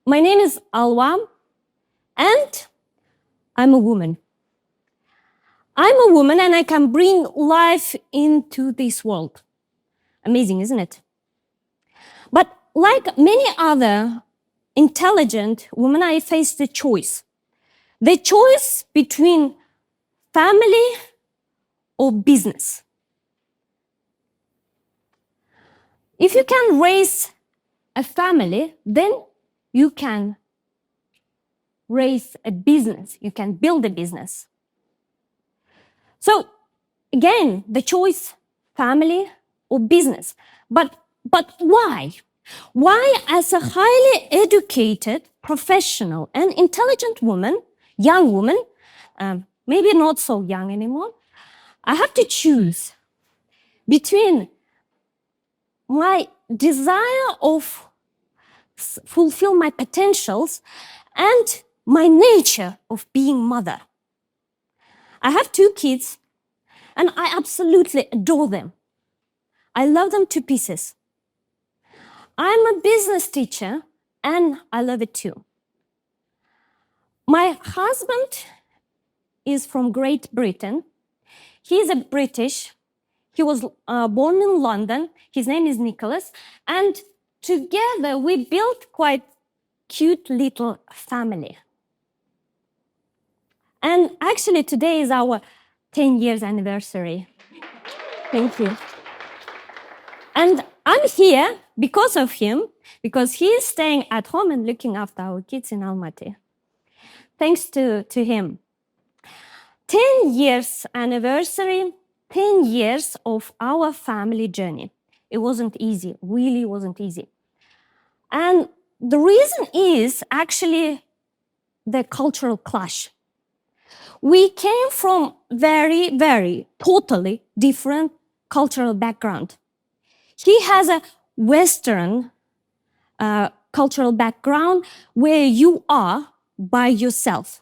My name is ALUA, and I'm a woman. I'm a woman and I can bring life into this world. Amazing, isn't it? But like many other intelligent women, I faced the choice. The choice between family or business. If you can raise a family, then you can raise a business. You can build a business. So again, the choice, family or business. But why? Why, as a highly educated, professional and intelligent woman, young woman, maybe not so young anymore, I have to choose between my desire of fulfill my potentials and my nature of being mother. I have 2 kids and I absolutely adore them. I love them to pieces. I'm a business teacher and I love it too. My husband is from Great Britain. He's a British. He was born in London. His name is Nicholas. And together we built quite cute little family. And actually today is our 10 years anniversary. Thank you. And I'm here because of him, because he is staying at home and looking after our kids in Almaty. Thanks to him. 10 years anniversary, 10 years of our family journey. It wasn't easy, really wasn't easy. And the reason is actually the cultural clash. We came from very, very, totally different cultural background. He has a Western cultural background where you are by yourself.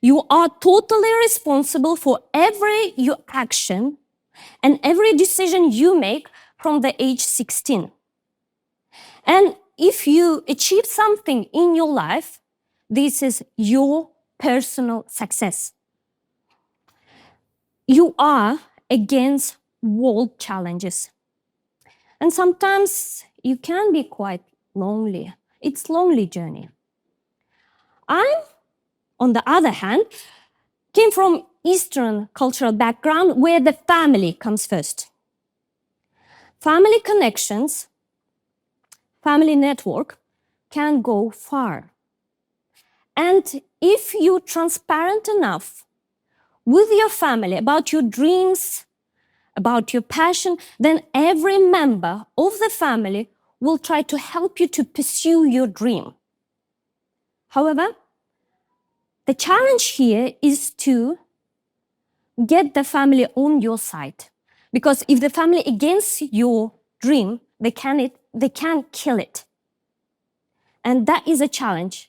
You are totally responsible for every your action and every decision you make from the age 16. And if you achieve something in your life, this is your personal success. You are against world challenges. And sometimes you can be quite lonely. It's a lonely journey. I, on the other hand, came from Eastern cultural background where the family comes first. Family connections, family network can go far. And if you're transparent enough with your family about your dreams, about your passion, then every member of the family will try to help you to pursue your dream. However, the challenge here is to get the family on your side. Because if the family against your dream, they can kill it. And that is a challenge,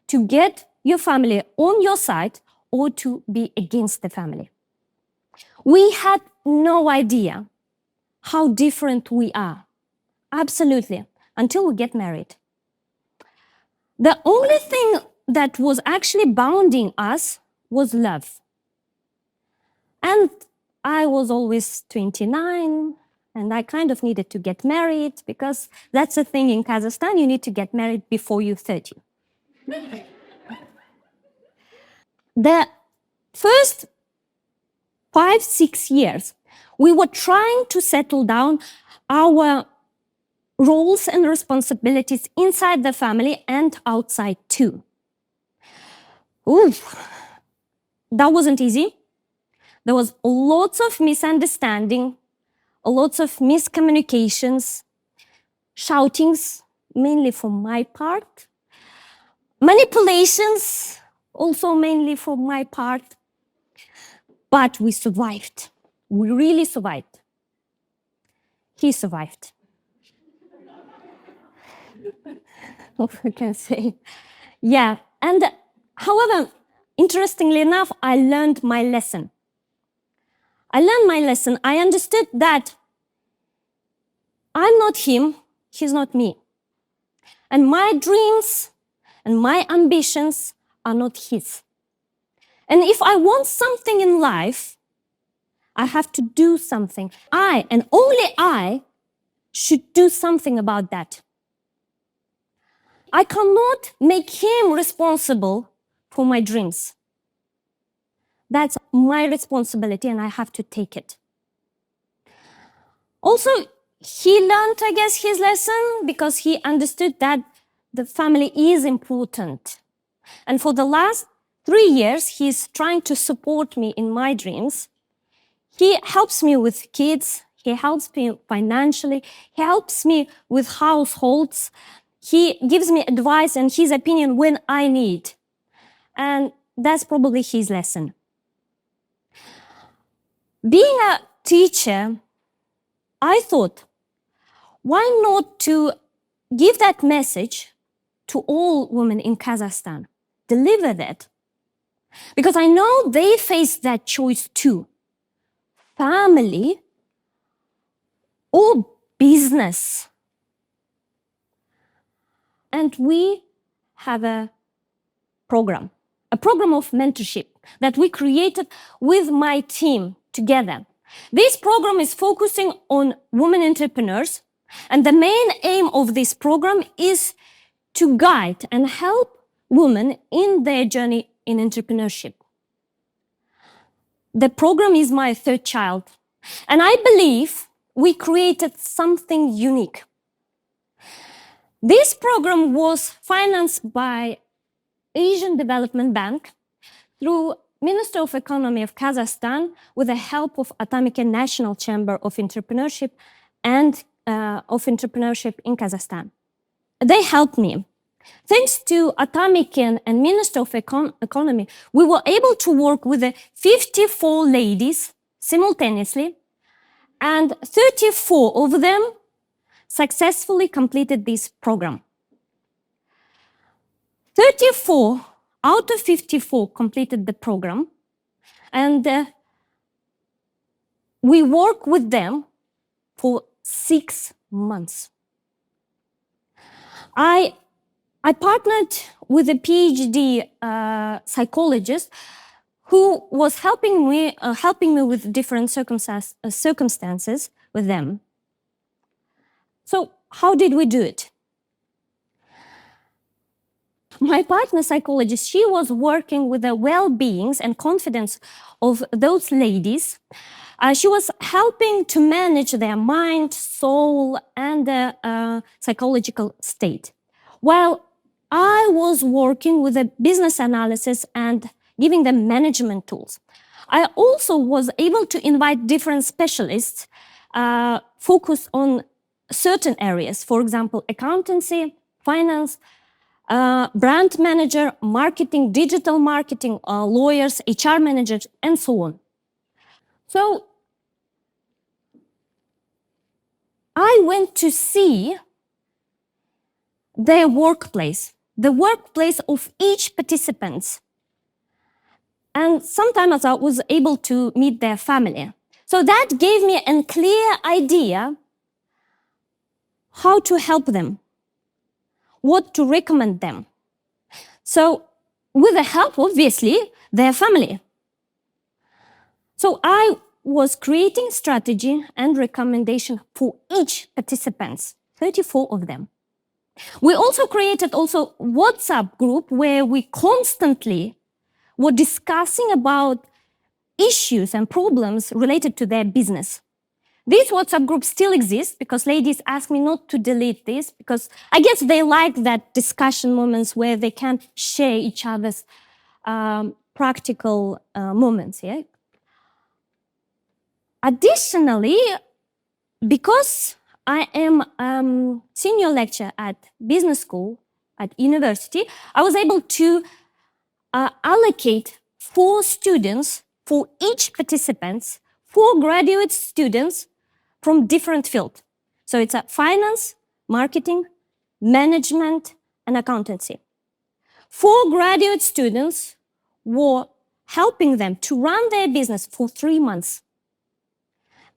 to get your family on your side or to be against the family. We had no idea how different we are, absolutely, until we get married. The only thing that was actually bounding us was love. And I was always 29, and I kind of needed to get married because that's a thing in Kazakhstan, you need to get married before you're 30. The first 5-6 years, we were trying to settle down our roles and responsibilities inside the family and outside too. That wasn't easy. There was lots of misunderstanding, lots of miscommunications, shoutings, mainly from my part, manipulations, also mainly from my part. But we survived. We really survived. He survived. What I can say. Yeah, and however, interestingly enough, I learned my lesson. I understood that I'm not him, he's not me. And my dreams and my ambitions are not his. And if I want something in life, I have to do something. I, and only I, should do something about that. I cannot make him responsible for my dreams. That's my responsibility, and I have to take it. Also, he learned, I guess, his lesson because he understood that the family is important. And for the last 3 years, he's trying to support me in my dreams. He helps me with kids. He helps me financially. He helps me with households. He gives me advice and his opinion when I need. And that's probably his lesson. Being a teacher, I thought, why not to give that message to all women in Kazakhstan? Deliver that. Because I know they face that choice too. Family or business. And we have a program of mentorship that we created with my team together. This program is focusing on women entrepreneurs, and the main aim of this program is to guide and help women in their journey in entrepreneurship. The program is my third child, and I believe we created something unique. This program was financed by Asian Development Bank through Minister of Economy of Kazakhstan with the help of Atomic National Chamber of Entrepreneurship and of Entrepreneurship in Kazakhstan. They helped me. Thanks to Atomic and Minister of Economy, we were able to work with 54 ladies simultaneously, and 34 of them successfully completed this program. 34 out of 54 completed the program, and we worked with them for 6 months. I partnered with a PhD psychologist who was helping me with different circumstances with them. So how did we do it? My partner psychologist, she was working with the well-being and confidence of those ladies. She was helping to manage their mind, soul, and psychological state. While I was working with the business analysis and giving them management tools. I also was able to invite different specialists focused on certain areas, for example, accountancy, finance, brand manager, marketing, digital marketing, lawyers, HR managers, and so on. So I went to see their workplace, the workplace of each participant. And sometimes I was able to meet their family. So that gave me a clear idea how to help them, what to recommend them. So with the help, obviously, their family. So I was creating strategy and recommendation for each participant, 34 of them. We also created WhatsApp group where we constantly were discussing about issues and problems related to their business. These WhatsApp groups still exist because ladies ask me not to delete this because I guess they like that discussion moments where they can share each other's practical moments. Yeah? Additionally, because I am senior lecturer at business school at university, I was able to allocate 4 students for each participant, 4 graduate students from different fields. So it's finance, marketing, management, and accountancy. 4 graduate students were helping them to run their business for 3 months.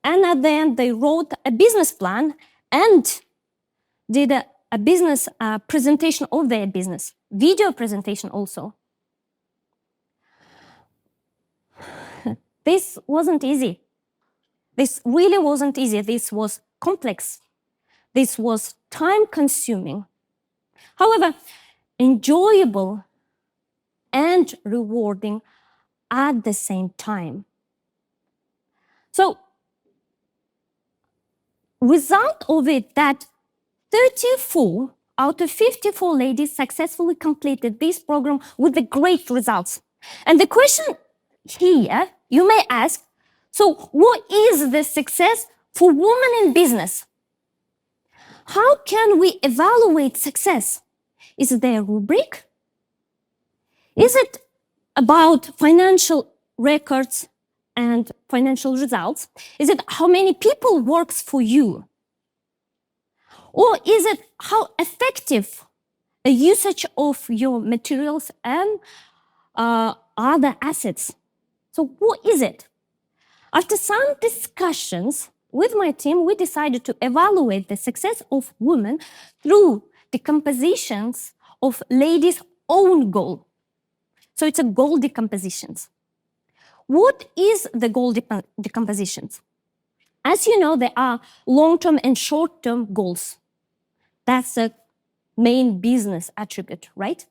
And at the end, they wrote a business plan and did a business presentation of their business, video presentation also. This wasn't easy. This really wasn't easy. This was complex. This was time-consuming. However, enjoyable and rewarding at the same time. So, result of it that 34 out of 54 ladies successfully completed this program with the great results. And the question here, you may ask, so what is the success for women in business? How can we evaluate success? Is there a rubric? Is it about financial records and financial results? Is it how many people works for you? Or is it how effective a usage of your materials and other assets? So what is it? After some discussions with my team, we decided to evaluate the success of women through decompositions of ladies' own goal. So it's a goal decompositions. What is the goal decompositions? As you know, there are long-term and short-term goals. That's a main business attribute, right?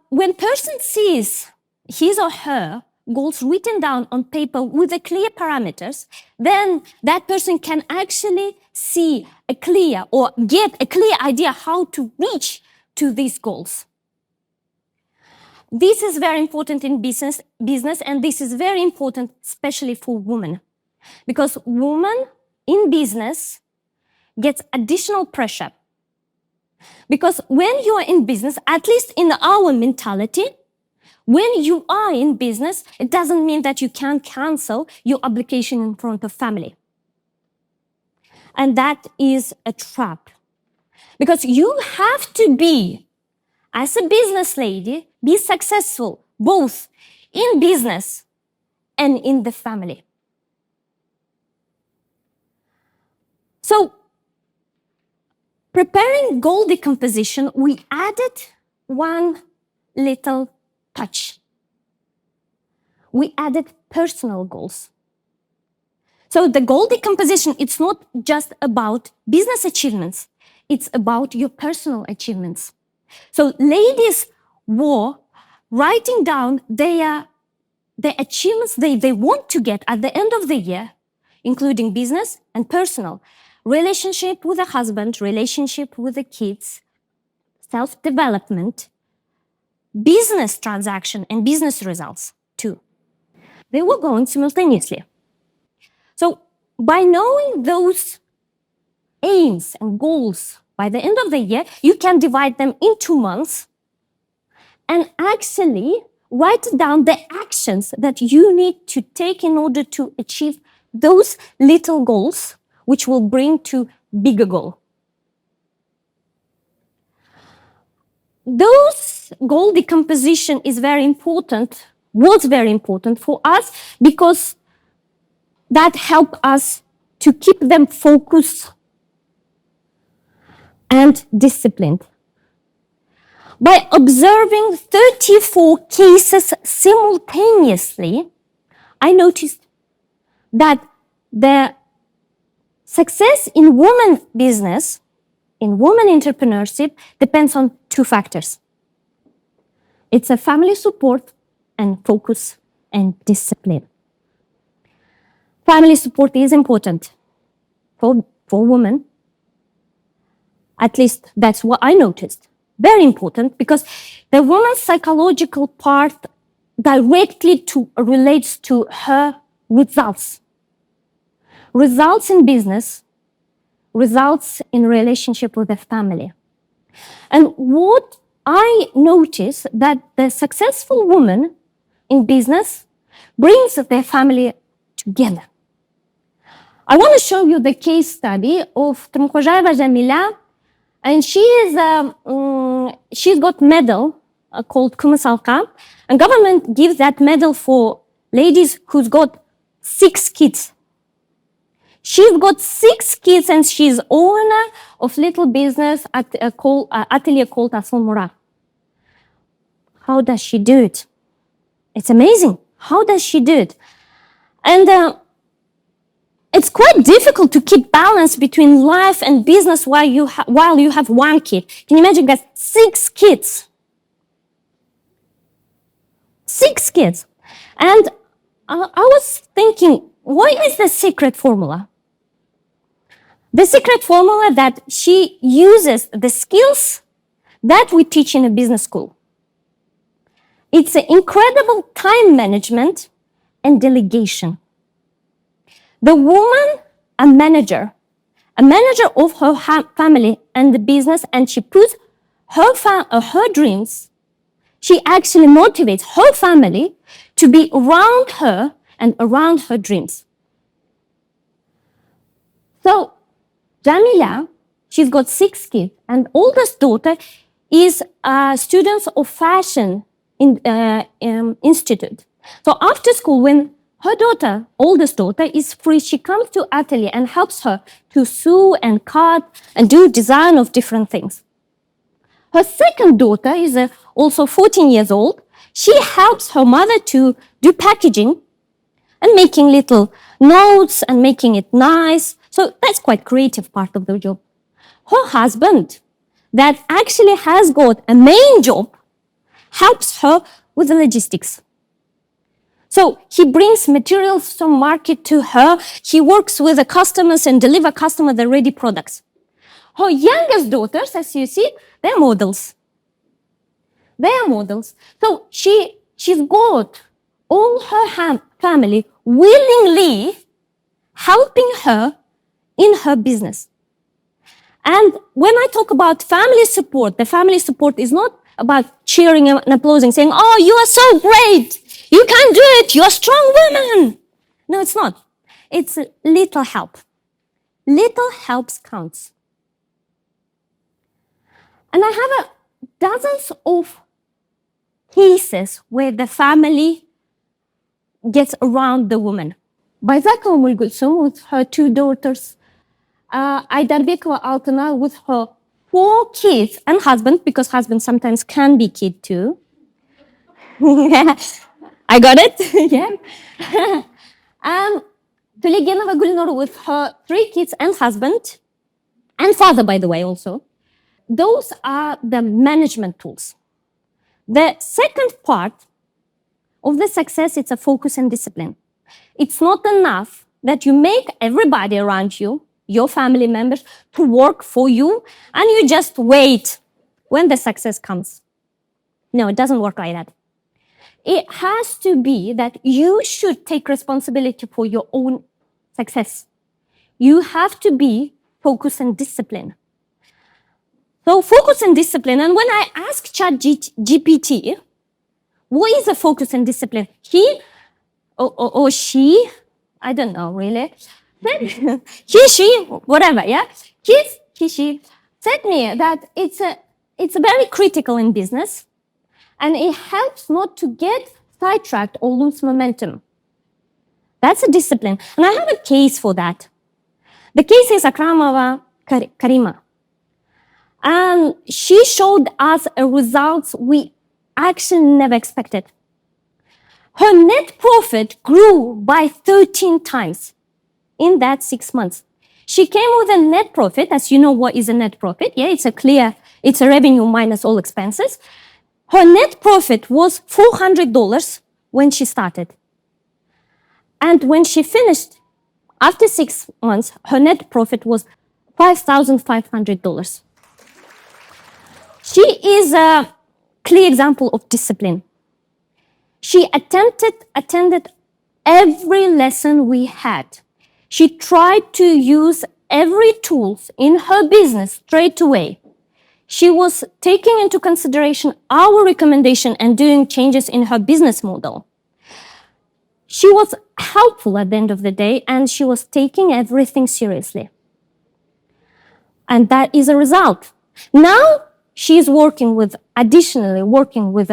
When person sees his or her goals written down on paper with the clear parameters, then that person can actually see a clear or get a clear idea how to reach to these goals. This is very important in business, and this is very important especially for women, because women in business gets additional pressure. Because when you are in business, at least in our mentality, when you are in business, it doesn't mean that you can cancel your obligation in front of family. And that is a trap. Because you have to be, as a business lady, be successful both in business and in the family. So, preparing goal decomposition, we added one little touch. We added personal goals. So the goal decomposition, it's not just about business achievements, it's about your personal achievements. So ladies were writing down their achievements they want to get at the end of the year, including business and personal. Relationship with a husband, relationship with the kids, self-development, business transaction, and business results too. They were going simultaneously. So by knowing those aims and goals by the end of the year, you can divide them into months and actually write down the actions that you need to take in order to achieve those little goals, which will bring to bigger goal. Those goal decomposition is very important, was very important for us, because that helped us to keep them focused and disciplined. By observing 34 cases simultaneously, I noticed that the success in women business, in women entrepreneurship, depends on two factors. It's a family support and focus and discipline. Family support is important for women. At least that's what I noticed. Very important, because the woman's psychological part directly relates to her results. Results in business, results in relationship with the family. And what I notice that the successful woman in business brings their family together. I want to show you the case study of Trumkhozhaeva Jamila, and she's got medal called Kumasalka, and government gives that medal for ladies who's got 6 kids. She's got 6 kids and she's owner of little business at atelier called Asal. How does she do it? It's amazing. How does she do it? And it's quite difficult to keep balance between life and business while you have 1 kid. Can you imagine that? 6 kids. 6 kids. And I was thinking, what is the secret formula? The secret formula that she uses the skills that we teach in a business school. It's an incredible time management and delegation. The woman, a manager of her family and the business, and she puts her dreams. She actually motivates her family to be around her and around her dreams. So Jamila, she's got 6 kids, and oldest daughter is a student of fashion institute. So after school, when her daughter, oldest daughter, is free, she comes to atelier and helps her to sew and cut and do design of different things. Her second daughter is also 14 years old. She helps her mother to do packaging and making little notes and making it nice. So that's quite creative part of the job. Her husband, that actually has got a main job, helps her with the logistics. So he brings materials from market to her. He works with the customers and deliver customer the ready products. Her youngest daughters, as you see, they're models. They are models. So she's got all her family willingly helping her in her business. And when I talk about family support, the family support is not about cheering and applauding, saying, "Oh, you are so great. You can do it. You're a strong woman." No, it's not. It's a little help. Little helps counts. And I have dozens of cases where the family gets around the woman. Bayzakova Mulgulsum with her 2 daughters, Aydarbekova Altınal with her 4 kids and husband, because husband sometimes can be kid too. I got it, yeah. Tulegenova Gulnur with her 3 kids and husband, and father, by the way, also. Those are the management tools. The second part of the success, it's a focus and discipline. It's not enough that you make everybody around you, your family members, to work for you, and you just wait when the success comes. No, it doesn't work like that. It has to be that you should take responsibility for your own success. You have to be focused and disciplined. So focus and discipline. And when I ask ChatGPT, what is a focus and discipline? He or she, I don't know really. He, she, whatever, yeah. She said me that it's very critical in business, and it helps not to get sidetracked or lose momentum. That's a discipline. And I have a case for that. The case is Akramova Karima. And she showed us results we actually never expected. Her net profit grew by 13 times in that 6 months. She came with a net profit. As you know, what is a net profit? Yeah, it's a revenue minus all expenses. Her net profit was $400 when she started. And when she finished, after 6 months, her net profit was $5,500. She is a clear example of discipline. She attended every lesson we had. She tried to use every tool in her business straight away. She was taking into consideration our recommendation and doing changes in her business model. She was helpful at the end of the day, and she was taking everything seriously. And that is a result. Now she is additionally working with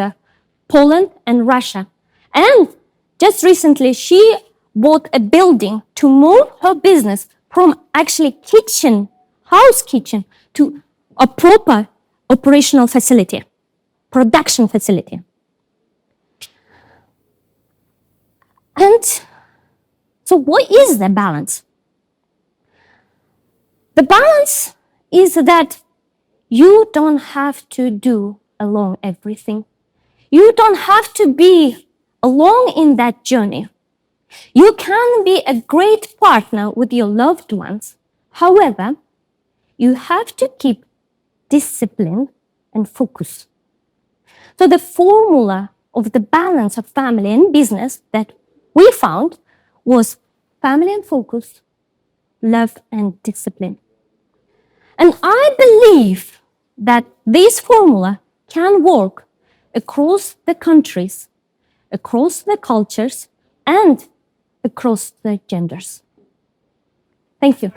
Poland and Russia. And just recently, she bought a building to move her business from actually kitchen, house kitchen, to a proper operational facility, production facility. And so what is the balance? The balance is that you don't have to do alone everything. You don't have to be alone in that journey. You can be a great partner with your loved ones. However, you have to keep discipline and focus. So the formula of the balance of family and business that we found was family and focus, love and discipline. And I believe that this formula can work across the countries, across the cultures, and across the genders. Thank you.